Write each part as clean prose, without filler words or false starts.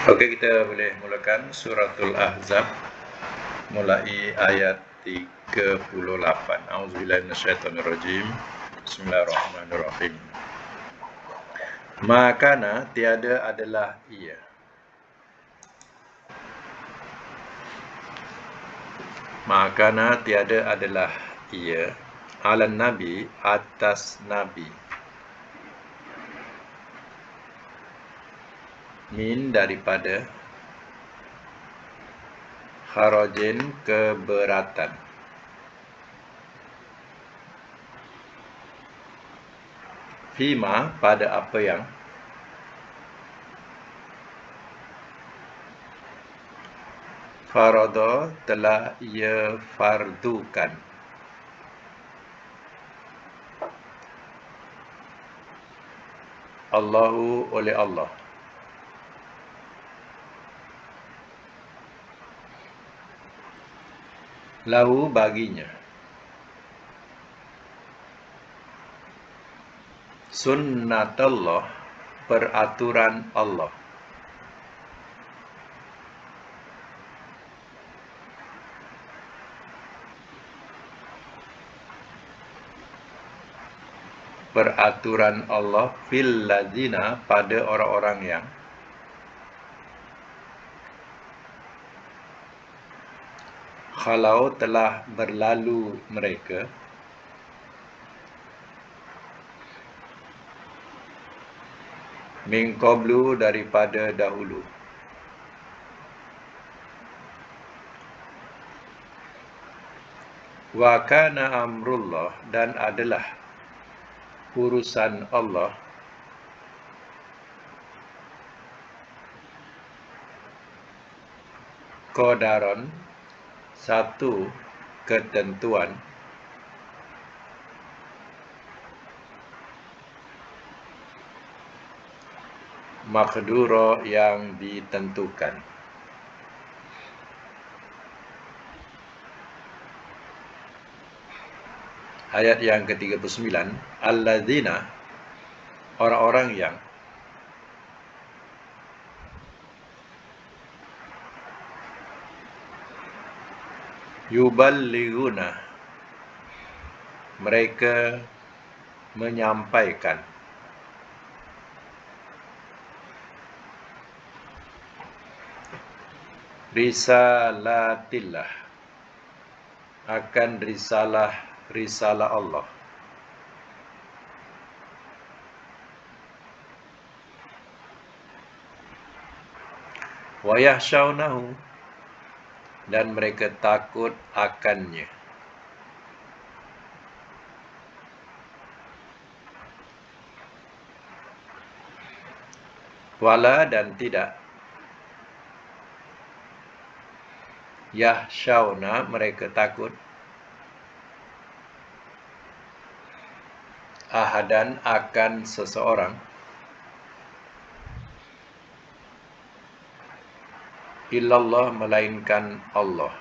Oke, kita boleh mulakan suratul Ahzab mulai ayat 38. A'udzubillahi minasyaitonirrajim. Bismillahirrahmanirrahim. Makana tiada adalah ia. Makana tiada adalah ia alan nabi atas nabi. Min daripada harajin keberatan. Fima pada apa yang farada telah ia fardukan. Allahu oleh Allah. Lahu baginya. Sunnatullah peraturan Allah. Peraturan Allah fil ladzina pada orang-orang yang khalau telah berlalu mereka min qablu daripada dahulu. Wa kana amrullah dan adalah urusan Allah qadaran satu ketentuan maqdura yang ditentukan. Ayat yang ke-39, alladzina orang-orang yang yuballighuna mereka menyampaikan risalatillah akan risalah Allah. Wa yakhshawnahu dan mereka takut akannya. Wala dan tidak yakhshawna mereka takut ahadan akan seseorang illallah melainkan Allah.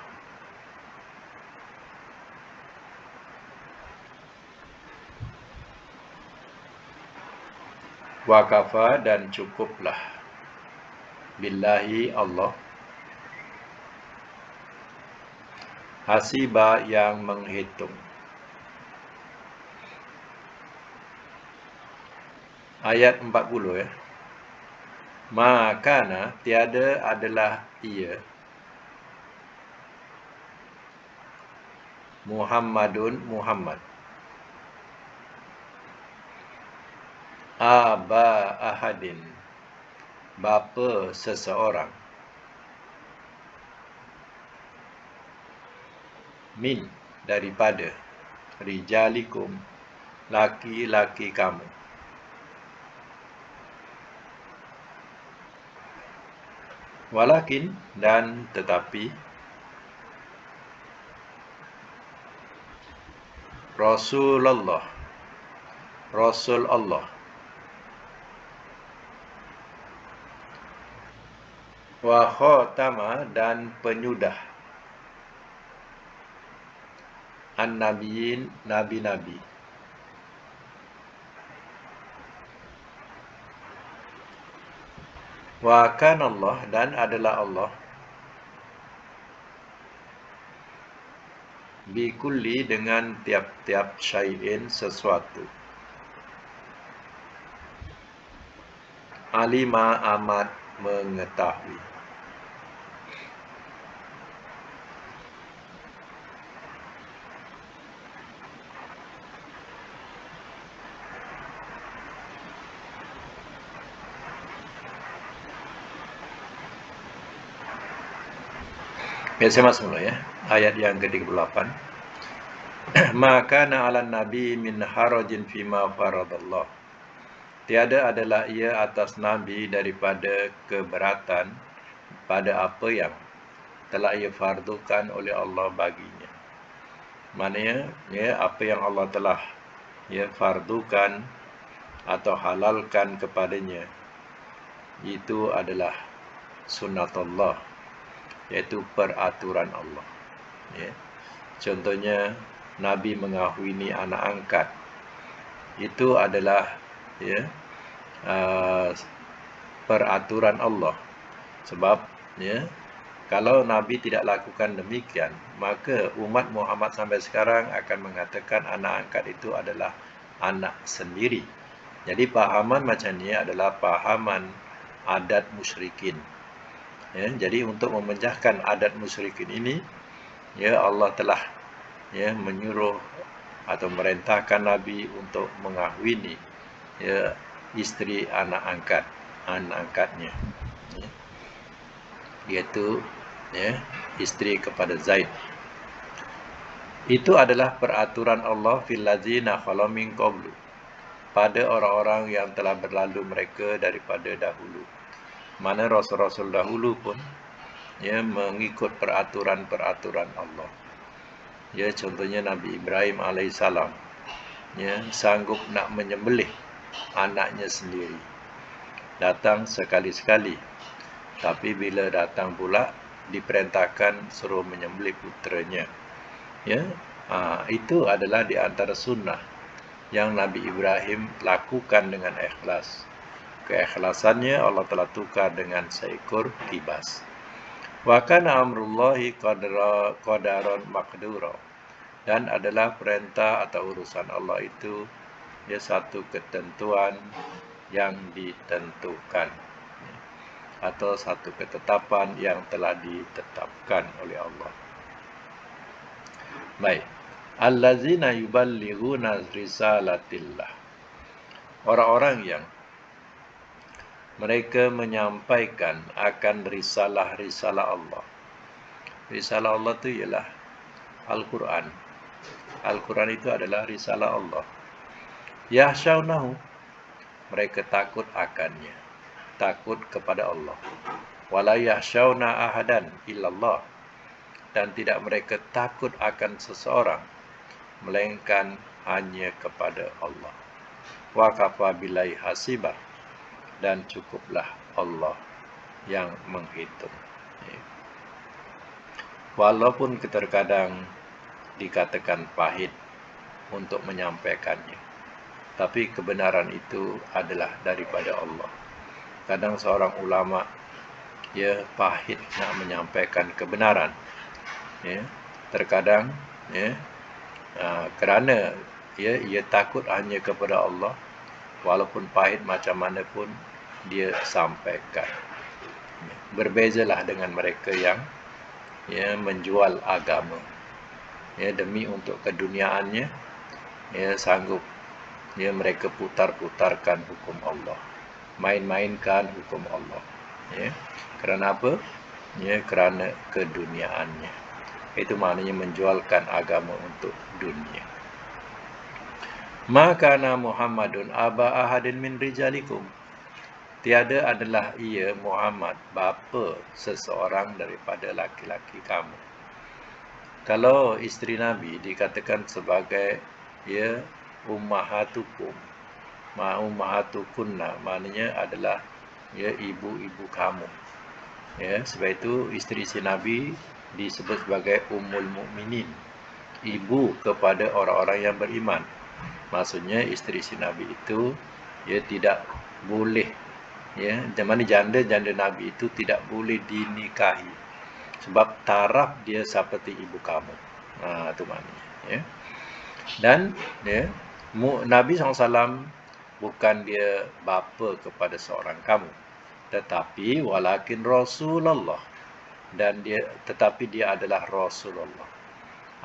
Wa kafa dan cukuplah billahi Allah hasiba yang menghitung. Ayat 40 ya. Makana tiada adalah ia Muhammadun Muhammad aba ahadin bapa seseorang min daripada rijalikum laki-laki kamu. Walakin dan tetapi Rasulullah Rasul Allah wa khatama dan penyudah an-nabiyyin nabi-nabi. Wa kana Allah, dan adalah Allah bikulli, dengan tiap-tiap syai'in, sesuatu. Alima, amat mengetahui. Saya masuk dulu ya. Ayat yang ke-38. Maka na'alan nabi min harajin fima faradallah. Tiada adalah ia atas nabi daripada keberatan pada apa yang telah ia fardukan oleh Allah baginya. Maknanya, ya, apa yang Allah telah fardukan atau halalkan kepadanya, itu adalah sunnatullah, iaitu peraturan Allah. Ya. Contohnya, Nabi mengahwini anak angkat. Itu adalah peraturan Allah. Sebab kalau Nabi tidak lakukan demikian, maka umat Muhammad sampai sekarang akan mengatakan anak angkat itu adalah anak sendiri. Jadi pahaman macam ini adalah pahaman adat musyrikin. Jadi untuk memecahkan adat musyrikin ini, Allah telah menyuruh atau merintahkan Nabi untuk mengahwini isteri anak angkatnya, iaitu isteri kepada Zaid. Itu adalah peraturan Allah fil ladzina khala min qablu, pada orang-orang yang telah berlalu mereka daripada dahulu. Mana rasul-rasul dahulu pun mengikut peraturan-peraturan Allah. Contohnya Nabi Ibrahim alaihissalam sanggup nak menyembelih anaknya sendiri. Datang sekali-sekali, tapi bila datang pula diperintahkan suruh menyembelih puteranya. Itu adalah di antara sunnah yang Nabi Ibrahim lakukan dengan ikhlas. Keikhlasannya Allah telah tukar dengan seekor kibas. Wa kana amrullahi qadaron maqdura, dan adalah perintah atau urusan Allah itu satu ketentuan yang ditentukan, atau satu ketetapan yang telah ditetapkan oleh Allah. Baik. Allazina yuballighuna risalatillah. Orang-orang yang mereka menyampaikan akan risalah-risalah Allah. Risalah Allah itu ialah Al-Quran. Al-Quran itu adalah risalah Allah. Yahsyaunahu, mereka takut akannya, takut kepada Allah. Wala yahsyauna ahadan illallah, dan tidak mereka takut akan seseorang melainkan hanya kepada Allah. Wa kafa billahi hasiba, dan cukuplah Allah yang menghitung. Walaupun terkadang dikatakan pahit untuk menyampaikannya, tapi kebenaran itu adalah daripada Allah. Kadang seorang ulama pahit nak menyampaikan kebenaran, terkadang kerana ia takut hanya kepada Allah, walaupun pahit macam mana pun dia sampaikan. Berbezalah dengan mereka yang menjual agama, demi untuk keduniaannya, sanggup mereka putar-putarkan hukum Allah, main-mainkan hukum Allah. Kerana apa? Kerana keduniaannya. Itu maknanya menjualkan agama untuk dunia. Makana Muhammadun aba ahadin min rijalikum, tiada adalah ia Muhammad bapa seseorang daripada laki-laki kamu. Kalau isteri Nabi dikatakan sebagai ummahatukum, ummahatukunna, maknanya adalah ibu-ibu kamu. Sebab itu isteri si Nabi disebut sebagai ummul mukminin, ibu kepada orang-orang yang beriman. Maksudnya isteri si Nabi itu tidak boleh Ya, mana janda Nabi itu tidak boleh dinikahi sebab taraf dia seperti ibu kamu. Itu maknanya, ya. Dan ya, Nabi SAW bukan dia bapa kepada seorang kamu, tetapi walakin Rasulullah, dan tetapi dia adalah Rasulullah.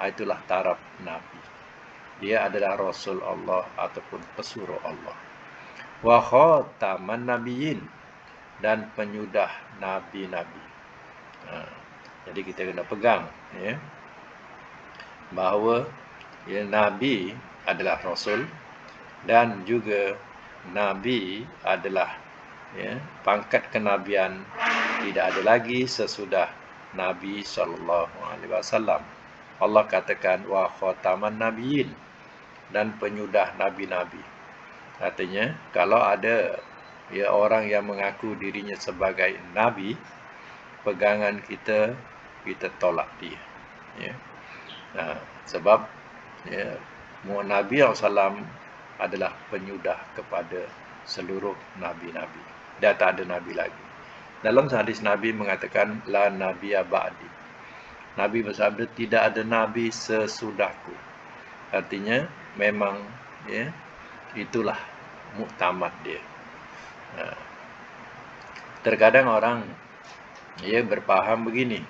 Itulah taraf Nabi. Dia adalah Rasul Allah ataupun pesuruh Allah. Wa khataman nabiyyin, dan penyudah nabi-nabi. Jadi kita kena pegang, ya, bahawa ya, Nabi adalah Rasul, dan juga Nabi adalah, ya, pangkat kenabian tidak ada lagi sesudah Nabi SAW. Allah katakan wa khataman nabiyyin, dan penyudah nabi-nabi. Artinya kalau ada ya orang yang mengaku dirinya sebagai nabi, pegangan kita tolak dia, ya. Sebab ya, Nabi SAW adalah penyudah kepada seluruh nabi-nabi. Dah tak ada nabi lagi. Dalam hadis Nabi mengatakan la nabiyya ba'di. Nabi bersabda tidak ada nabi sesudahku. Artinya memang, ya, itulah muktamad dia. Terkadang orang ya berpaham begini,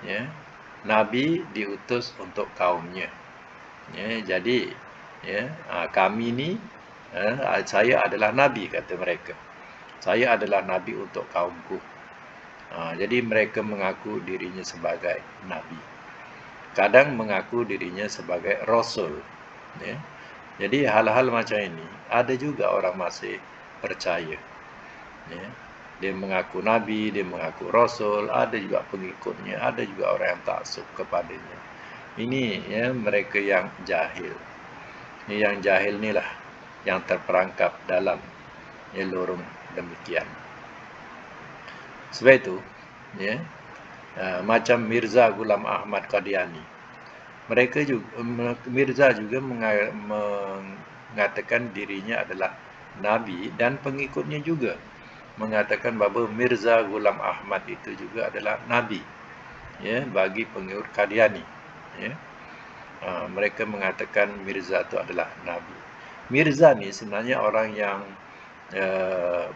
ya, Nabi diutus untuk kaumnya, ya, jadi ya, kami ni saya adalah Nabi, kata mereka. Saya adalah Nabi untuk kaumku. Jadi mereka mengaku dirinya sebagai Nabi. Kadang mengaku dirinya sebagai Rasul, ya. Jadi hal-hal macam ini ada juga orang masih percaya, ya. Dia mengaku Nabi, dia mengaku Rasul, ada juga pengikutnya, ada juga orang yang taksub kepadanya. Ini ya mereka yang jahil. Yang jahil inilah yang terperangkap dalam ya lorong demikian. Sebab itu, ya, macam Mirza Ghulam Ahmad Qadiani, Mirza juga mengatakan dirinya adalah Nabi, dan pengikutnya juga mengatakan bahawa Mirza Ghulam Ahmad itu juga adalah Nabi, ya, bagi pengikut Qadiani, ya. Mereka mengatakan Mirza itu adalah Nabi. Mirza ni sebenarnya orang yang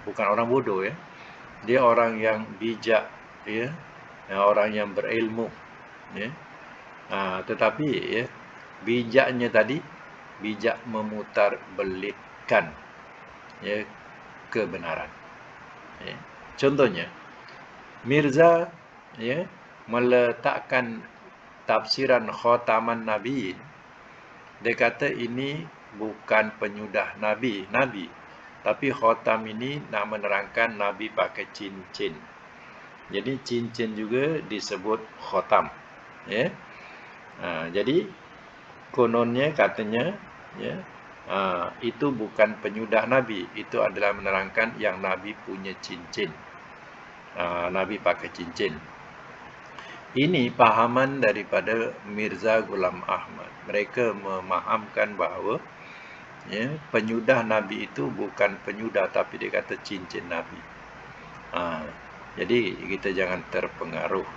bukan orang bodoh, ya. Dia orang yang bijak, ya, orang yang berilmu, ya. Tetapi ya, bijaknya tadi bijak memutar belitkan, ya, kebenaran, ya. Contohnya Mirza, ya, meletakkan tafsiran khataman nabiin. Dia kata ini bukan penyudah nabi, tapi khatam ini nak menerangkan Nabi pakai cincin. Jadi cincin juga disebut khatam, ya. Jadi kononnya katanya, ya, itu bukan penyudah Nabi, itu adalah menerangkan yang Nabi punya cincin. Nabi pakai cincin. Ini pahaman daripada Mirza Ghulam Ahmad. Mereka memahamkan bahawa, ya, penyudah Nabi itu bukan penyudah, tapi dia kata cincin Nabi. Jadi kita jangan terpengaruh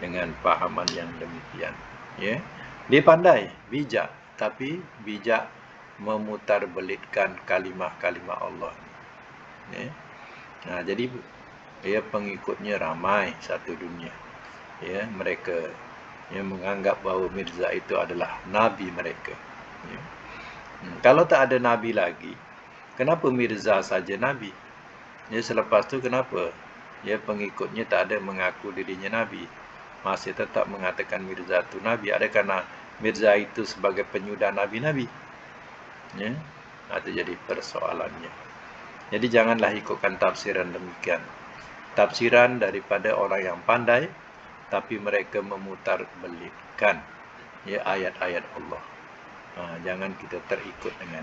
dengan pahaman yang demikian, ya. Dia pandai, bijak, tapi bijak memutar belitkan kalimah-kalimah Allah, ya. Jadi ya, pengikutnya ramai satu dunia, ya. Mereka yang menganggap bahawa Mirza itu adalah Nabi mereka, ya. Kalau tak ada Nabi lagi, kenapa Mirza saja Nabi? Ya, selepas tu kenapa ya pengikutnya tak ada mengaku dirinya Nabi, masih tetap mengatakan Mirza itu Nabi? Adakah Mirza itu sebagai penyudah Nabi-Nabi? Ya, itu jadi persoalannya. Jadi janganlah ikutkan tafsiran demikian. Tafsiran daripada orang yang pandai, tapi mereka memutar belitkan, ya, ayat-ayat Allah. Jangan kita terikut dengan.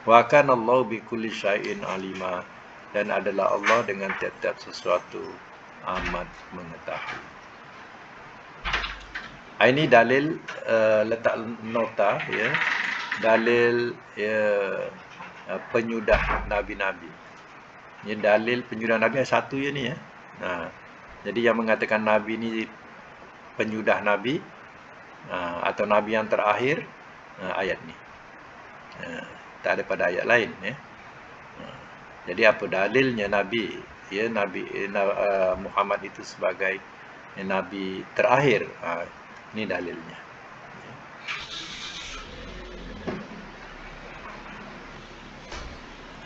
Wa kana Allahu bi kulli syai'in alima, dan adalah Allah dengan tiap-tiap sesuatu amat mengetahui. Ini dalil, letak nota, ya, dalil, ya, penyudah nabi-nabi. Ini dalil penyudah Nabi satu je ni ya. Jadi yang mengatakan Nabi ni penyudah Nabi atau Nabi yang terakhir, ayat ni. Tak ada pada ayat lain ya. Jadi apa dalilnya Nabi? Ya, Nabi Muhammad itu sebagai Nabi terakhir. Ini dalilnya.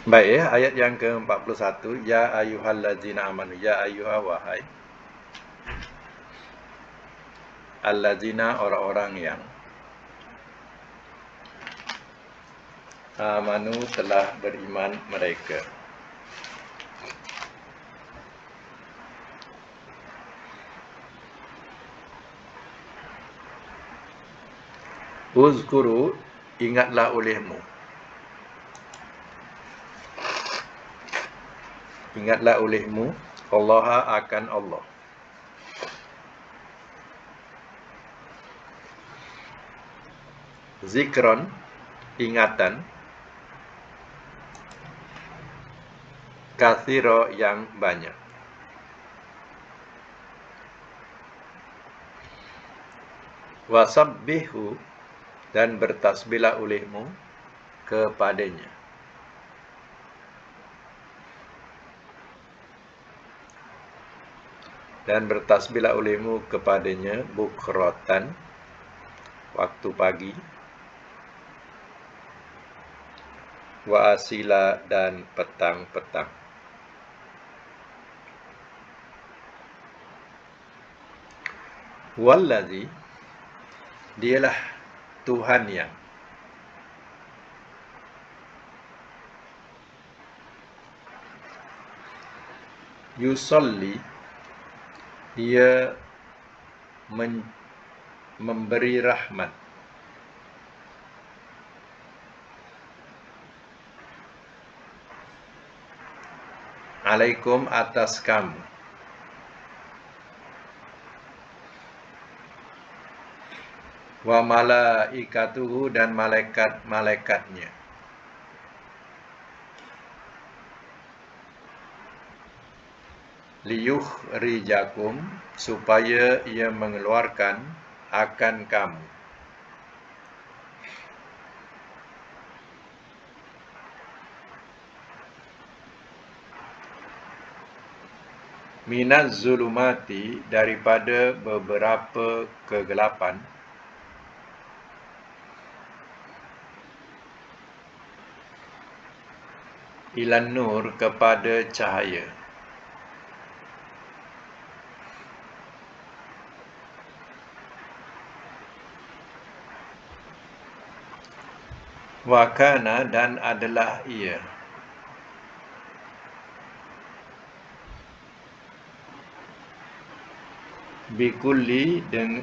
Baik ya, ayat yang ke-41, ya ayyuhallazina amanu, ya ayyuha wahai allazina, orang-orang yang amanu, telah beriman mereka. Uzkuru, ingatlah olehmu. Ingatlah olehmu Allah akan Allah. Zikron, ingatan. Kathiro, yang banyak. Wasabbihu, dan bertasbihlah olehmu kepadanya. Dan bertasbihlah olehmu kepadanya bukratan, waktu pagi, wa asila, dan petang-petang. Wallazi, dialah Tuhan yang yusolli, ia memberi rahmat, alaikum, atas kamu, wa malaikatuhu, dan malaikat-malaikatnya, liyukhrijakum, supaya ia mengeluarkan akan kamu, minaz zulumati, daripada beberapa kegelapan, ilan nur, kepada cahaya. Wa kana, dan adalah ia, bikulli, dan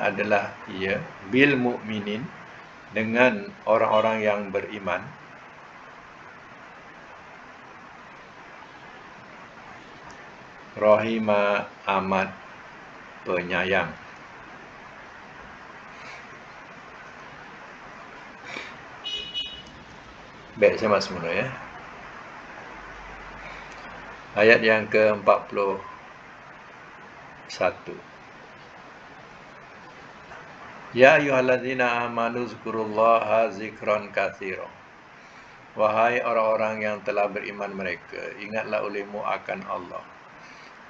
adalah ia, bil mukminin, dengan orang-orang yang beriman, rahima, amat penyayang. Baik, saya masuk mula ya. Ayat yang ke-41. Ya ayyuhallazina amanu zkurullaha zikran katsira. Wahai orang-orang yang telah beriman mereka, ingatlah olehmu akan Allah,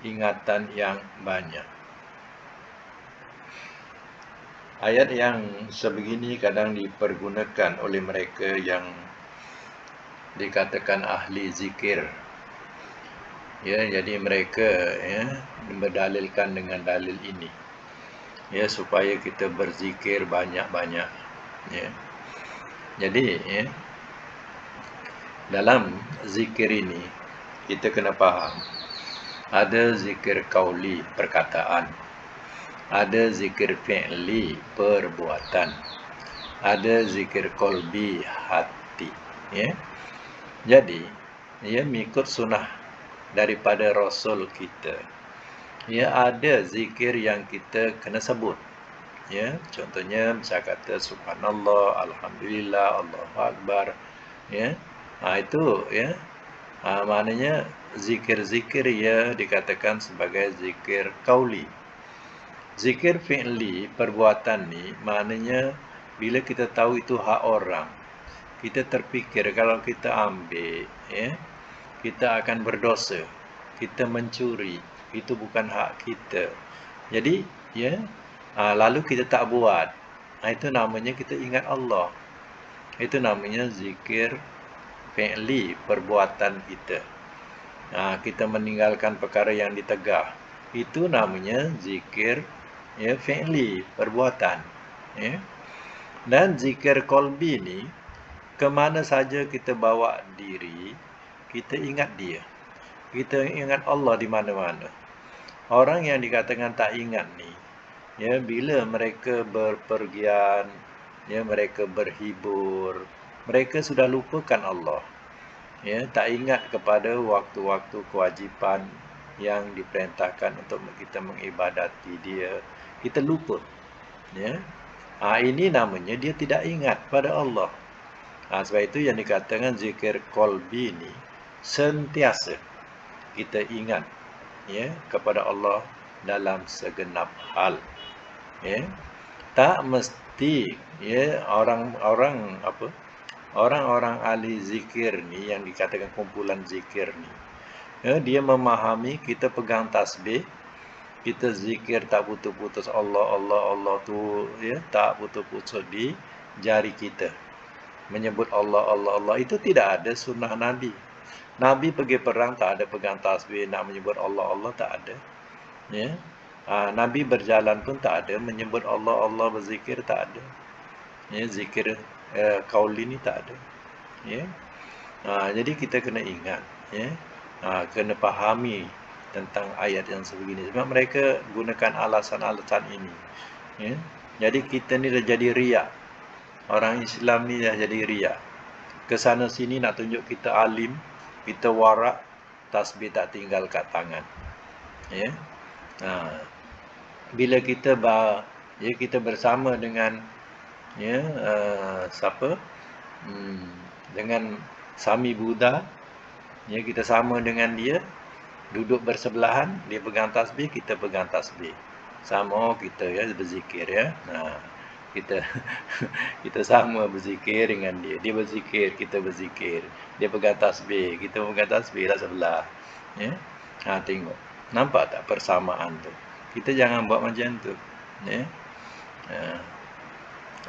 ingatan yang banyak. Ayat yang sebegini kadang dipergunakan oleh mereka yang dikatakan ahli zikir. Ya, jadi mereka berdalilkan dengan dalil ini. Ya, supaya kita berzikir banyak-banyak. Ya. Jadi, dalam zikir ini kita kena faham, ada zikir qauli, perkataan, ada zikir fi'li, perbuatan, ada zikir qalbi, hati. Ya. Jadi, mengikut sunnah daripada Rasul kita, ada zikir yang kita kena sebut. Ya, contohnya saya kata subhanallah, alhamdulillah, Allahu akbar. Ya. Itu Maknanya zikir-zikir ia dikatakan sebagai zikir qauli. Zikir fi'li, perbuatan ni, maknanya bila kita tahu itu hak orang, kita terfikir kalau kita ambil, ya, kita akan berdosa. Kita mencuri, itu bukan hak kita. Jadi, ya, lalu kita tak buat. Itu namanya kita ingat Allah. Itu namanya zikir fi'li, perbuatan kita. Kita meninggalkan perkara yang ditegah. Itu namanya zikir, ya, fi'li, perbuatan. Ya. Dan zikir qalbi ni, kemana saja kita bawa diri, kita ingat dia. Kita ingat Allah di mana-mana. Orang yang dikatakan tak ingat ni, ya, bila mereka berpergian, ya, mereka berhibur, mereka sudah lupakan Allah. Ya, tak ingat kepada waktu-waktu kewajipan yang diperintahkan untuk kita mengibadati dia. Kita lupa. Ya. Ini namanya dia tidak ingat pada Allah. Sebab itu yang dikatakan zikir qalbi ni sentiasa kita ingat, ya, kepada Allah dalam segenap hal. Ya. Tak mesti, ya, orang-orang ahli zikir ni yang dikatakan kumpulan zikir ni, ya, dia memahami kita pegang tasbih, kita zikir tak putus-putus Allah, Allah, Allah tu, ya, tak putus-putus di jari kita. Menyebut Allah, Allah, Allah. Itu tidak ada sunnah Nabi. Nabi pergi perang tak ada pegang tasbih, nak menyebut Allah, Allah tak ada. Ya. Nabi berjalan pun tak ada menyebut Allah, Allah, berzikir tak ada. Ya, zikir qauli ni tak ada. Ya. Jadi kita kena ingat, ya. Kena fahami tentang ayat yang sebegini. Sebab mereka gunakan alasan-alasan ini. Ya. Jadi kita ni dah jadi riak. Orang Islam ni dah jadi riak. Kesana sini nak tunjuk kita alim, kita warak, tasbih tak tinggal kat tangan. Ya. Bila kita kita bersama dengan, ya, siapa? Dengan Sami Buddha, ya, kita sama dengan dia, duduk bersebelahan, dia pegang tasbih, kita pegang tasbih. Sama kita, ya, berzikir, ya. Kita sama berzikir dengan dia. Dia berzikir, kita berzikir. Dia pegang tasbih, kita pegang tasbih lah sebelah. Ya. Tengok. Nampak tak persamaan tu? Kita jangan buat macam tu. Ya.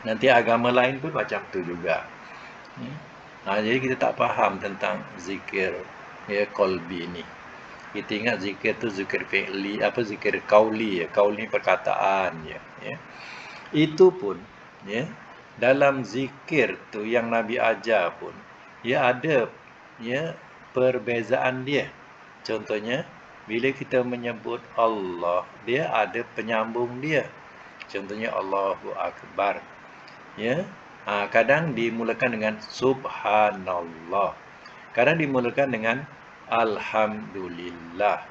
Nanti agama lain pun macam tu juga. Ya. Jadi kita tak faham tentang zikir, ya, qalbi ni. Kita ingat zikir tu zikir fi'li, zikir qauli, ya. Qauli perkataan, ya. Itu pun, ya, dalam zikir tu yang Nabi ajar pun, ya, ada, ya, perbezaan dia. Contohnya, bila kita menyebut Allah, dia ada penyambung dia. Contohnya Allahu Akbar. Ya. Kadang dimulakan dengan Subhanallah. Kadang dimulakan dengan Alhamdulillah.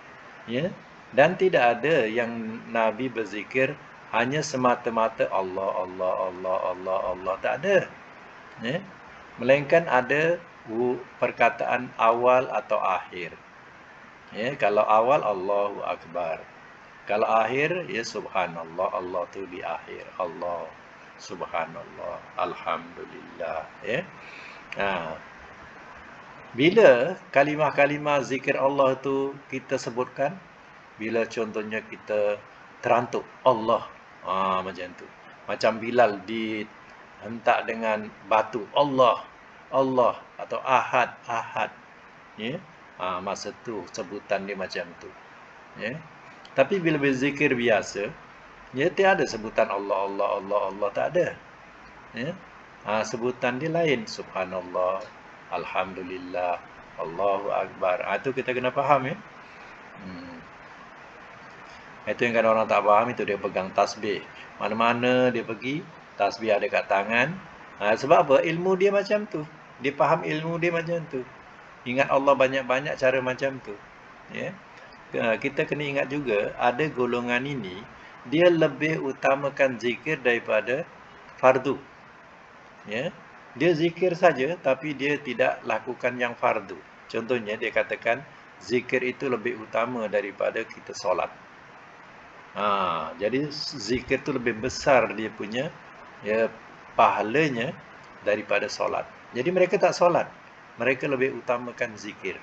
Ya. Dan tidak ada yang Nabi berzikir hanya semata-mata Allah, Allah, Allah, Allah, Allah. Tak ada. Ya. Melainkan ada perkataan awal atau akhir. Ya. Kalau awal, Allahu Akbar. Kalau akhir, ya, Subhanallah. Allah tu di akhir. Allah, Subhanallah, Alhamdulillah. Ya. Bila kalimah-kalimah zikir Allah tu kita sebutkan, bila contohnya kita terantuk Allah, macam tu. Macam Bilal dihentak dengan batu, Allah, Allah, atau Ahad, Ahad. Ya. Masa tu sebutan dia macam tu. Ya. Tapi bila berzikir biasa, ya, tiada sebutan Allah, Allah, Allah, Allah, tak ada. Ya. Sebutan dia lain, Subhanallah, Alhamdulillah, Allahu Akbar. Itu kita kena faham, ya. Itu yang kan orang tak faham, itu dia pegang tasbih. Mana-mana dia pergi, tasbih ada kat tangan. Sebab apa? Ilmu dia macam tu. Dia faham ilmu dia macam tu. Ingat Allah banyak-banyak cara macam tu. Ya. Kita kena ingat juga, ada golongan ini, dia lebih utamakan zikir daripada fardu. Ya. Dia zikir saja, tapi dia tidak lakukan yang fardu. Contohnya dia katakan zikir itu lebih utama daripada kita solat. Jadi zikir itu lebih besar dia punya pahalanya daripada solat. Jadi mereka tak solat, mereka lebih utamakan zikir.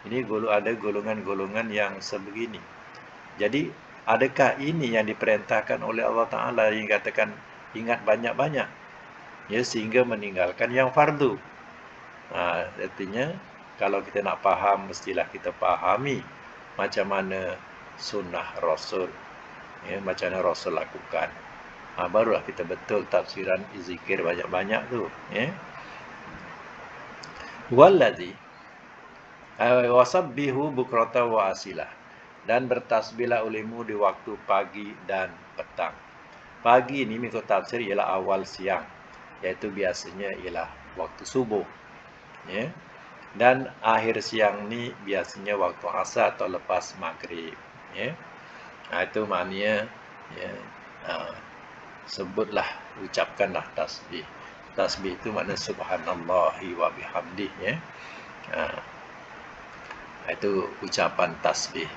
Ini ada golongan-golongan yang sebegini. Jadi adakah ini yang diperintahkan oleh Allah Ta'ala yang katakan ingat banyak-banyak, sehingga meninggalkan yang fardu? Artinya kalau kita nak faham, mestilah kita fahami macam mana sunnah Rasul, macam mana Rasul lakukan. Barulah kita betul tafsiran zikir banyak-banyak tu. Wallazi wasabbihu bukrata wa asilah, dan bertasbihlah olehmu di waktu pagi dan petang. Pagi ni mengikut tafsir ialah awal siang, iaitu biasanya ialah waktu subuh. Dan akhir siang ni biasanya waktu asar atau lepas maghrib. Itu maknanya sebutlah, ucapkanlah tasbih. Tasbih itu makna subhanallahi wa bihamdih. Itu ucapan tasbih.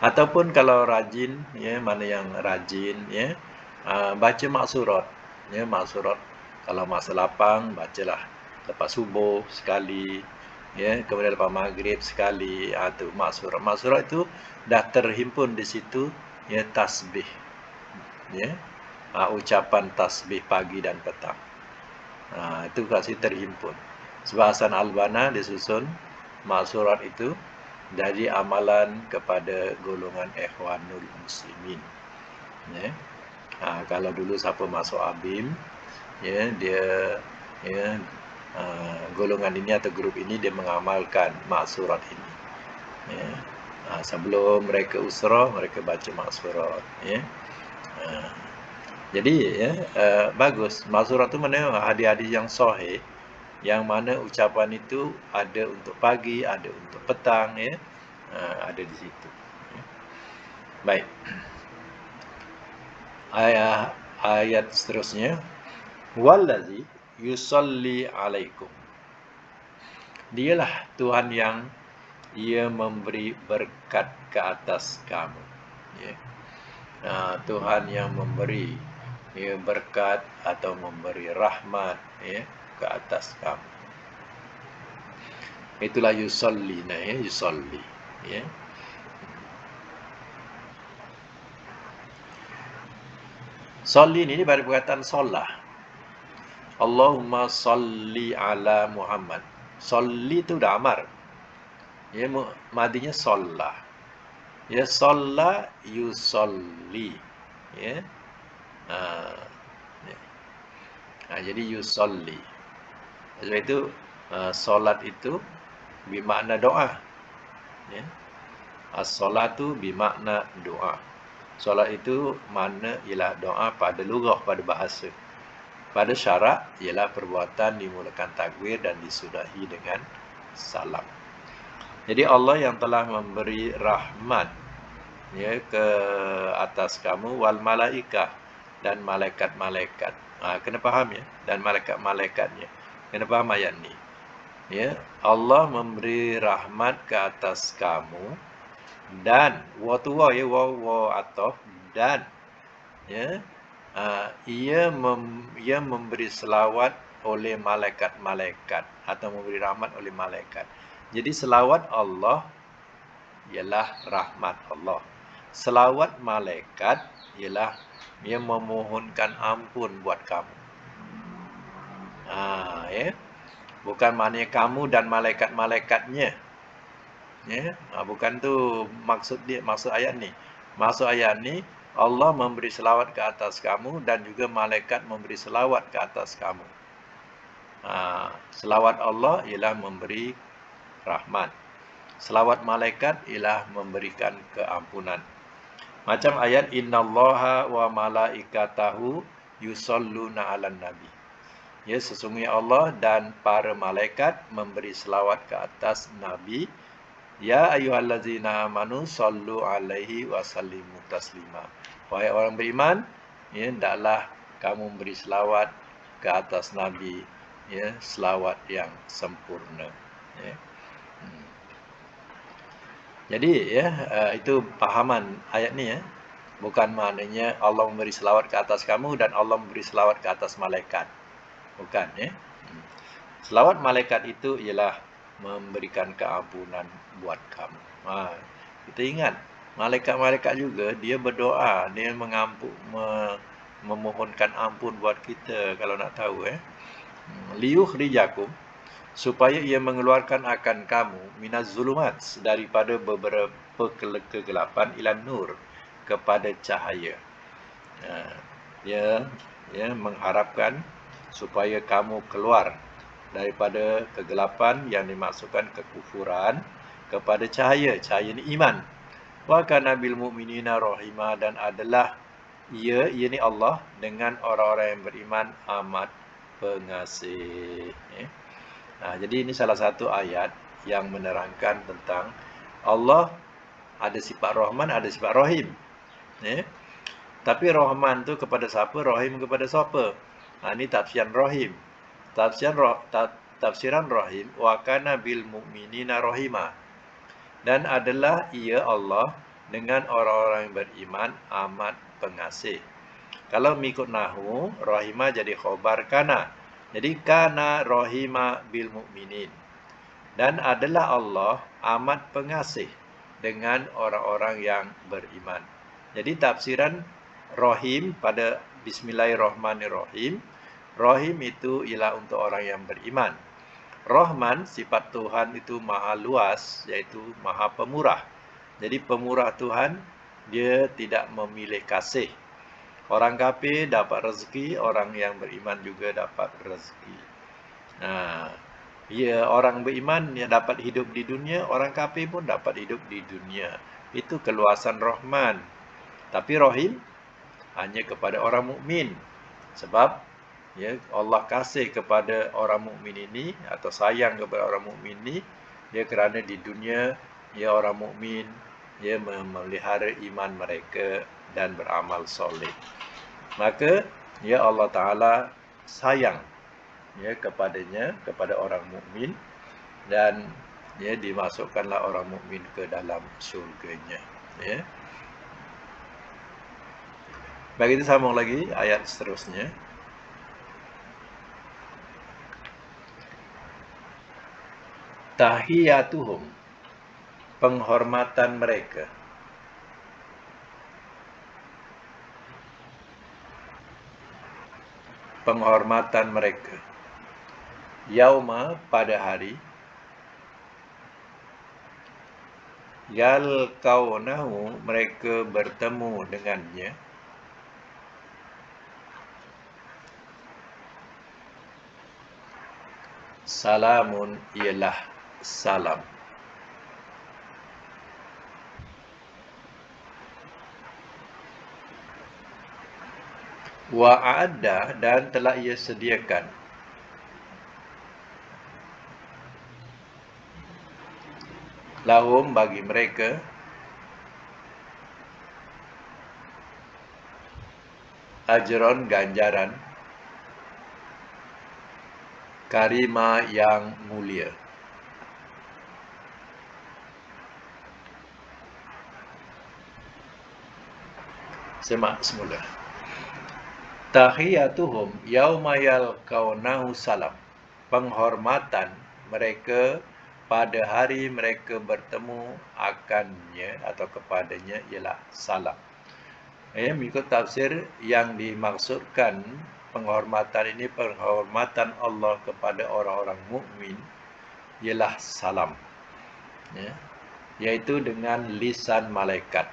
Ataupun kalau rajin, mana yang rajin, baca maksurat. Maksurat kalau masa lapang, bacalah lepas subuh sekali, kemudian lepas maghrib sekali. Itu maksurat. Maksurat itu dah terhimpun di situ, tasbih. Ucapan tasbih pagi dan petang. Itu kasih terhimpun. Sebab Hasan Al-Banna disusun maksurat itu dari amalan kepada golongan Ikhwanul Muslimin. Kalau dulu siapa masuk ABIM, dia golongan ini atau grup ini dia mengamalkan maksurat ini. Sebelum mereka usrah, mereka baca maksurat. Jadi bagus. Maksurat itu mana hadis-hadis yang sahih, yang mana ucapan itu ada untuk pagi, ada untuk petang, ada di situ. Baik. Ayat seterusnya, wallazi yusalli alaikum. Dialah Tuhan yang ia memberi berkat ke atas kamu. Tuhan yang memberi berkat atau memberi rahmat ke atas kamu. Itulah yusalli, yusalli. Salli ini dari perkataan solah. Allahumma salli ala Muhammad. Salli itu dah amar. Madinya solah. Solah yusalli. Jadi yusalli. Sebab itu solat itu bermakna doa. As-salatu bermakna doa. Solat itu makna ialah doa pada lugah, pada bahasa. Pada syarak ialah perbuatan dimulakan takbir dan disudahi dengan salam. Jadi Allah yang telah memberi rahmat ke atas kamu, wal malaikah, dan malaikat-malaikat. Kena faham dan malaikat-malaikatnya. Kena faham ayat ni. Allah memberi rahmat ke atas kamu, dan wa ataf, dan ia memberi selawat oleh malaikat-malaikat atau memberi rahmat oleh malaikat. Jadi selawat Allah ialah rahmat Allah. Selawat malaikat ialah ia memohonkan ampun buat kamu. Bukan maknanya kamu dan malaikat-malaikatnya. Bukan tu maksud ayat ni. Maksud ayat ni, Allah memberi selawat ke atas kamu dan juga malaikat memberi selawat ke atas kamu. Selawat Allah ialah memberi rahmat. Selawat malaikat ialah memberikan keampunan. Macam ayat innallaha wa malaikatahu yusalluna 'alan nabi. Sesungguhnya Allah dan para malaikat memberi selawat ke atas nabi. Ya ayyuhallazina amanu sallu alaihi wa sallimu taslima. Wahai orang beriman, hendaklah kamu beri selawat ke atas nabi, ya selawat yang sempurna. Ya. Jadi ya itu pahaman ayat ni ya. Bukan maknanya Allah memberi selawat ke atas kamu dan Allah memberi selawat ke atas malaikat. Bukan ya. Selawat malaikat itu ialah memberikan keampunan buat kamu. Kita ingat, malaikat-malaikat juga dia berdoa, dia memohonkan ampun buat kita kalau nak tahu liyukhrijakum, supaya ia mengeluarkan akan kamu minaz zulumat, daripada beberapa kegelapan ila nur, kepada cahaya. Dia mengharapkan supaya kamu keluar daripada kegelapan yang dimaksudkan kekufuran kepada cahaya ni iman. Wa kana bil mu'minina rahima, dan adalah ia ni Allah dengan orang-orang yang beriman amat pengasih. Jadi ini salah satu ayat yang menerangkan tentang Allah ada sifat Rahman, ada sifat Rahim. Tapi Rahman tu kepada siapa, Rahim kepada siapa? Ini tafsiran Rahim. Tafsiran Rahim, wa kana bil mu'minina rahima, dan adalah ia Allah dengan orang-orang yang beriman amat pengasih. Kalau mengikut nahwu, rahima jadi khobar kana. Jadi kana rahima bil mu'minin, dan adalah Allah amat pengasih dengan orang-orang yang beriman. Jadi tafsiran Rahim pada Bismillahirrahmanirrahim, Rahim itu ialah untuk orang yang beriman. Rahman, sifat Tuhan itu maha luas, iaitu maha pemurah. Jadi pemurah Tuhan, dia tidak memilih kasih. Orang kafir dapat rezeki, orang yang beriman juga dapat rezeki. Orang beriman yang dapat hidup di dunia, orang kafir pun dapat hidup di dunia. Itu keluasan Rahman. Tapi Rahim hanya kepada orang mukmin. Sebab Allah kasih kepada orang mukmin ini, atau sayang kepada orang mukmin ini, kerana di dunia orang mukmin memelihara iman mereka dan beramal soleh. Maka Allah Ta'ala sayang kepadanya, kepada orang mukmin, dan dimasukkanlah orang mukmin ke dalam syurganya. Baik, kita sambung lagi ayat seterusnya. Tahiyatuhum, penghormatan mereka. Penghormatan mereka. Yauma, pada hari. Yalqaunahu, mereka bertemu dengannya. Salamun, ialah salam. Wa'adda, dan telah ia sediakan. Lahum, bagi mereka. Ajron, ganjaran. Karima, yang mulia. Semak semula. Tahiyatuhum yauma yalqaunahu salam. Penghormatan mereka pada hari mereka bertemu akannya atau kepadanya ialah salam. Mengikut tafsir, yang dimaksudkan penghormatan ini, penghormatan Allah kepada orang-orang mukmin ialah salam. Yaitu dengan lisan malaikat.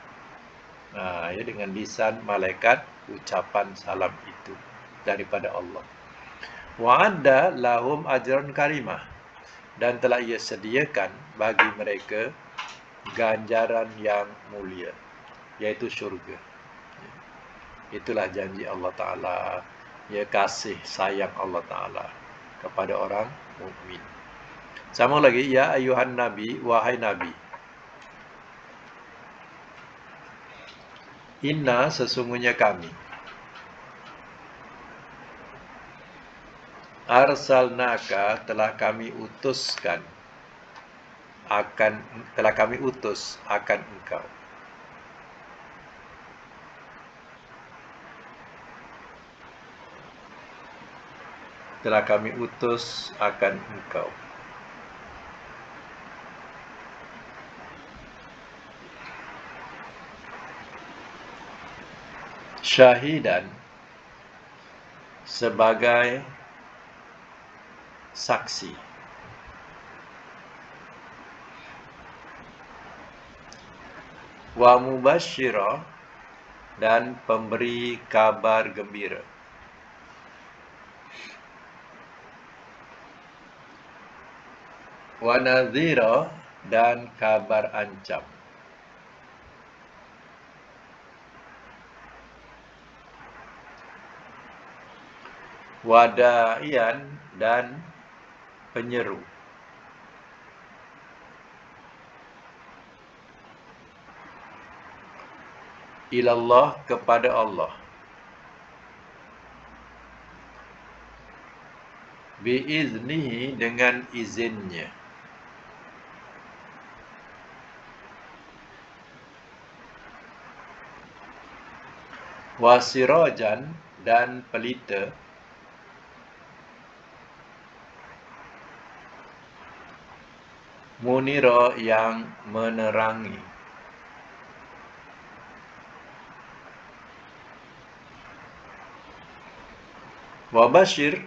Dengan lisan malaikat, ucapan salam itu daripada Allah. Wa'adda lahum ajran karimah, dan telah ia sediakan bagi mereka ganjaran yang mulia, yaitu syurga. Itulah janji Allah Ta'ala, kasih sayang Allah Ta'ala kepada orang mukmin. Sama lagi, ya ayuhan nabi, wahai nabi. Inna, sesungguhnya kami. Arsalnaka telah kami utus akan engkau. Telah kami utus akan engkau. Syahidan sebagai saksi. Wa mubasysyira dan pemberi kabar gembira. Wa nadhira dan kabar ancam. Wa da'iyan dan penyeru. Ilallah kepada Allah. Biiznihi dengan izinnya. Wasirajan dan pelita. Munira yang menerangi. Wabasyir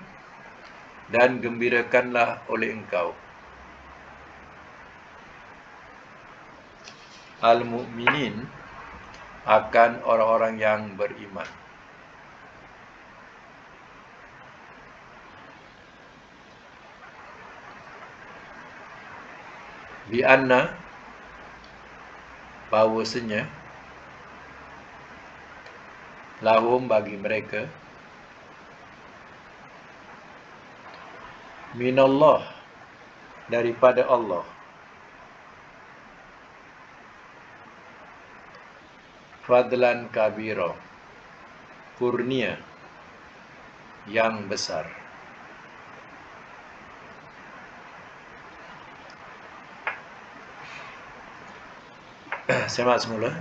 dan gembirakanlah oleh engkau al-mu'minin akan orang-orang yang beriman. Bi anna bahawasanya lahum bagi mereka minallah daripada Allah fadlan kabira kurnia yang besar. Semak semula.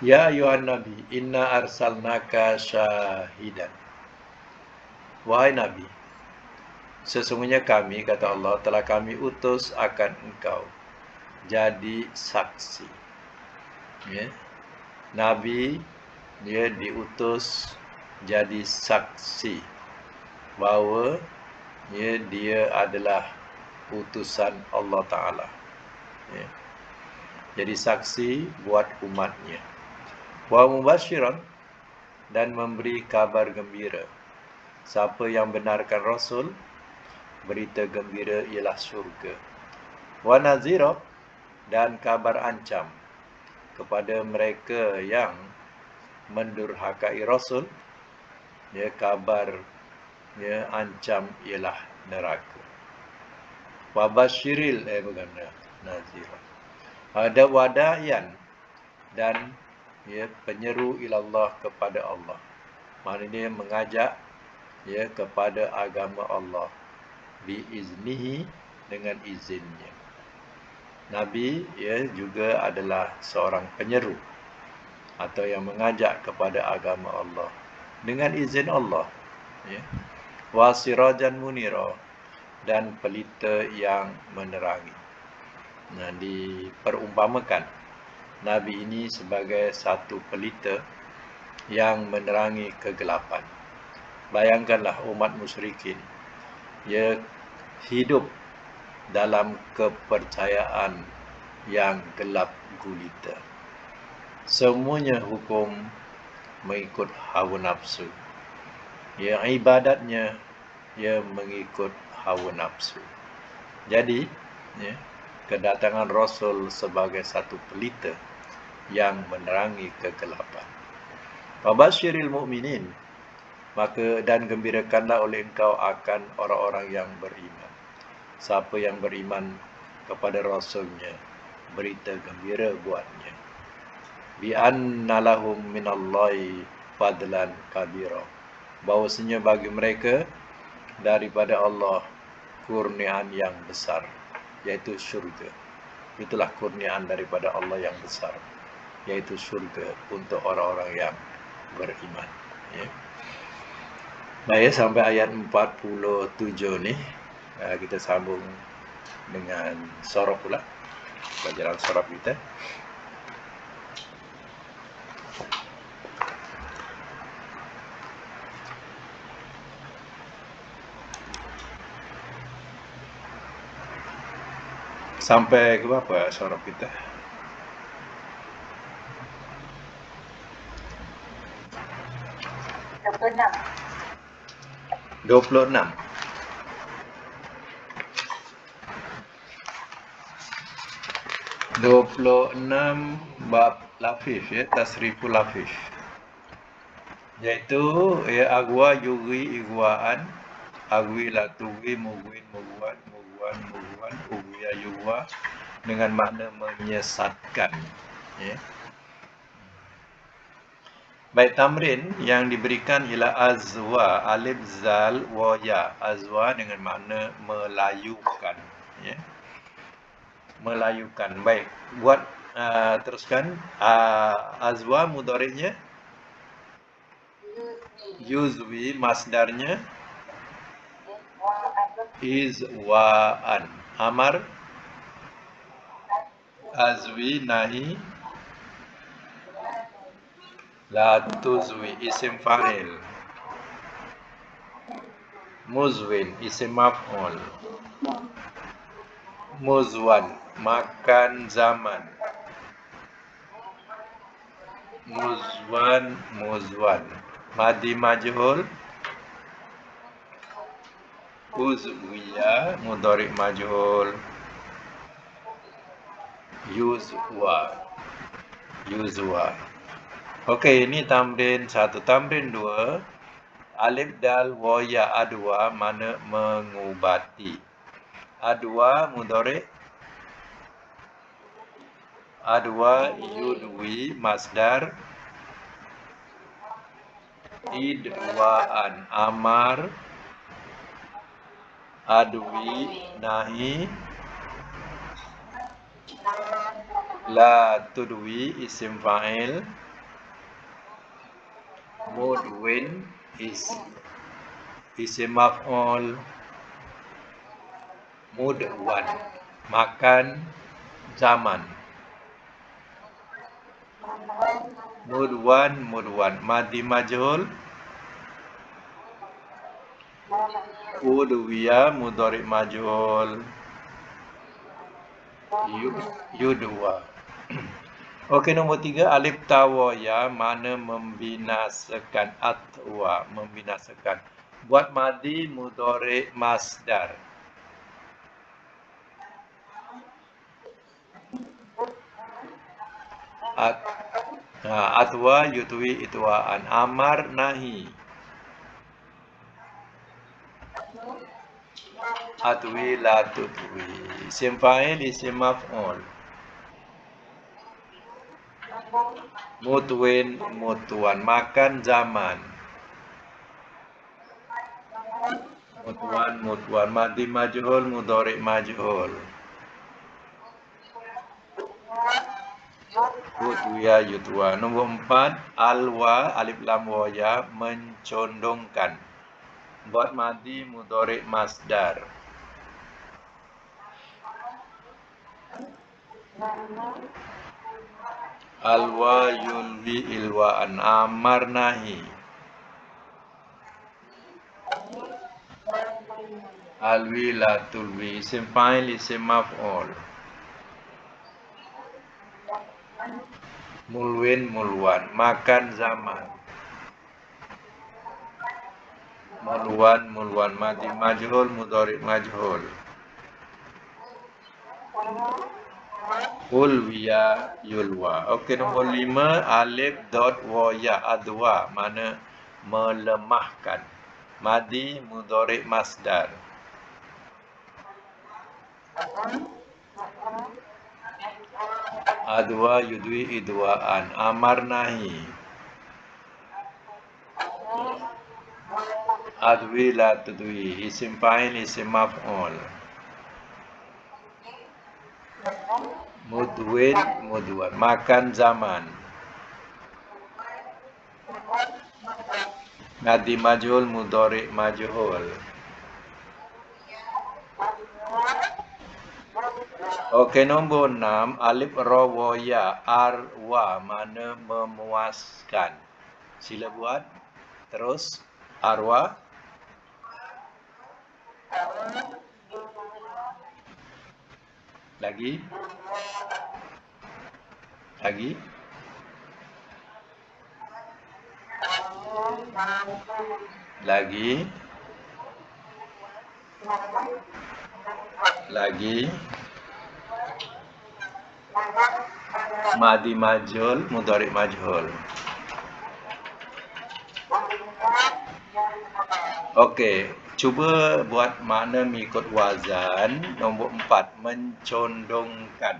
Ya ayuhan Nabi, inna arsalnaka syahidan. Wahai Nabi, sesungguhnya kami, kata Allah, telah kami utus akan engkau jadi saksi. Ya. Nabi dia diutus jadi saksi bahawa ya, dia adalah utusan Allah Ta'ala. Ya. Jadi saksi buat umatnya. Wa mubasyiran dan memberi kabar gembira. Siapa yang benarkan Rasul, berita gembira ialah syurga. Wa nazira dan kabar ancam kepada mereka yang mendurhakai Rasul, ya, kabar ya, ancam ialah neraka. Wa basyiril bukan nazira. Ada wadayan dan ya, penyeru ilallah kepada Allah. Maknanya mengajak ya kepada agama Allah biiznihi dengan izinnya. Nabi ya juga adalah seorang penyeru atau yang mengajak kepada agama Allah dengan izin Allah, ya. Wasirajan munira dan pelita yang menerangi. Nah, diperumpamakan Nabi ini sebagai satu pelita yang menerangi kegelapan. Bayangkanlah umat musyrikin, ia hidup dalam kepercayaan yang gelap gulita. Semuanya hukum mengikut hawa nafsu. Ya, ibadatnya ia mengikut hawa nafsu. Jadi, ya, kedatangan Rasul sebagai satu pelita yang menerangi kegelapan. Wabasyiril mu'minin, maka dan gembirakanlah oleh engkau akan orang-orang yang beriman. Siapa yang beriman kepada Rasulnya, berita gembira buatnya. Bi anna lahum minallahi fadlan kabira. bahwasanya bagi mereka daripada Allah kurniaan yang besar, yaitu syurga. Itulah kurniaan daripada Allah yang besar, yaitu syurga untuk orang-orang yang beriman. Ya. Baik, sampai ayat 47 ni kita sambung dengan sorab pula, pelajaran sorab kita. Sampai ke berapa sorab kita? 26. 26 bab lafif, ya, tasriful lafif, iaitu agwa yugi igwaan, agwi latugi mugwin mugwan mugwan mugwan ugwiya yugwa, dengan makna menyesatkan. Ya. Baik, tamrin yang diberikan ialah azwa, alif zal wa ya. Azwa dengan makna melayukan, ya. Melayukan. Baik, buat teruskan. Azwa mudhari'nya yuzwi, masdarnya izwaan. Amar azwi, nahi la tuzwi, isim fa'il. Muzwin, isim maf'ul. Muzwan, makan zaman. Muzwan, muzwan. Madi majhul uzwiya, mudhari majhul yuzwa, yuzwa. Okey, ini tamrin 1. Tamrin 2, alif dal wa ya adwa, mana mengubati. Adwa mudhari, adwa yudwi, masdar idwaan. Amar adwi, nahi la tudwi, isim fa'il. Mudwin, isim maf'ul. Mudwan, makan zaman. Mudwan, mudwan. Madi majhul udwiya, mudhari majhul yudwa. Okey, nombor 3, alif tawaya, mana membinasakan. Atwa, membinasakan. Buat madi mudhari masdar. Atwa yutwi itwaan. Amar nahi, atwi la tutwi, isim fa'il, isim maf'ul. Mutwin, mutwan, makan zaman. Mutwan, mutwan. Madi majhul, mudhari majhul. Yutwiya, yutwa. Nombor 4, alwa, alif lam wa ya, mencondongkan. Buat madi mudhari masdar. Alwa yulwi ilwaan. Amar nahi. Alwi la tulwi, isim fa'il, isim maf'ul. Mulwin, mulwan, makan zaman. Mulwan, mulwan. Madi majhul, mudhari majhul. Ulwiya, yulwa. Okey, nombor 5, alif dot wa ya adwa, mana melemahkan. Madi mudhari masdar. Adwa yudwi idwaan. Amar nahi. Adwi la tudwi. Isim fa'il, isim maf'ul. Mudwin, mudwan. Makan zaman. Madi majhul, mudhari majhul. Okey, nombor 6. Alif ra wa ya. Arwa. Mana memuaskan. Sila buat. Terus. Arwa. Lagi. Lagi. Lagi. Lagi. Madi majhul, mudhari majhul. Okey, cuba buat makna mengikut wazan. Nombor 4, mencondongkan.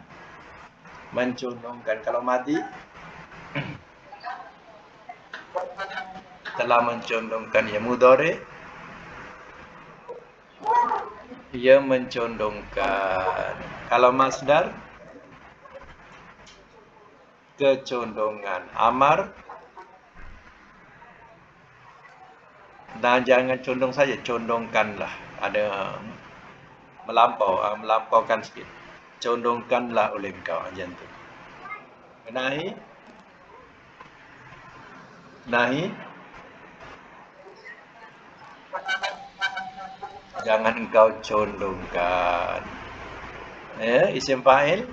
Mencondongkan. Kalau madi, telah mencondongkan. Ya, mudhari, ia mencondongkan. Kalau masdar, kecondongan. Amar, dan jangan condong saja, condongkanlah. Ada melampaukan sikit. Condongkanlah oleh engkau, macam tu. Nahi, nahi, jangan engkau condongkan. Ya, isim fa'il,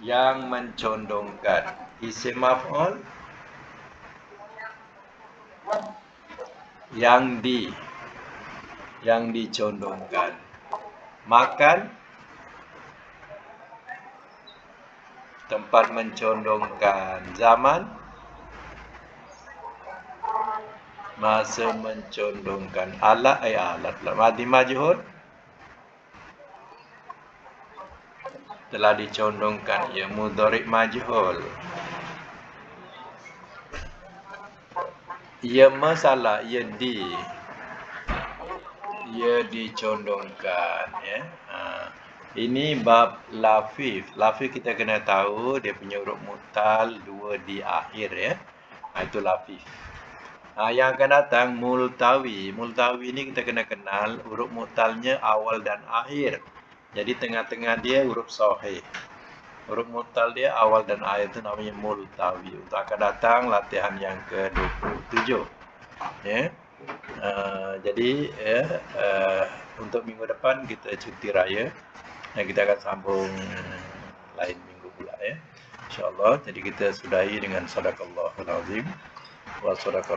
yang mencondongkan. Isim maf'ul, yang dicondongkan. Makan, tempat mencondongkan. Zaman, masa mencondongkan. Alat, alat lah. Madi majhul, telah dicondongkan. Ya, mudhari majhul. Ya, masalah. Ya, dicondongkan. Ya. Ini bab lafif. Lafif kita kena tahu dia punya huruf mu'tal 2 di akhir, ya. Itu lafif. Yang akan datang multawi. Multawi ni kita kena kenal huruf mu'talnya awal dan akhir. Jadi tengah-tengah dia huruf sahih. Huruf mu'tal dia awal dan akhir, itu namanya multawi. Untuk akan datang latihan yang ke-27. Ya. Jadi untuk minggu depan kita cuti raya. Dan kita akan sambung lain minggu pula, ya. InsyaAllah. Jadi kita sudahi dengan sadaqallahul azim wa sadaqallahu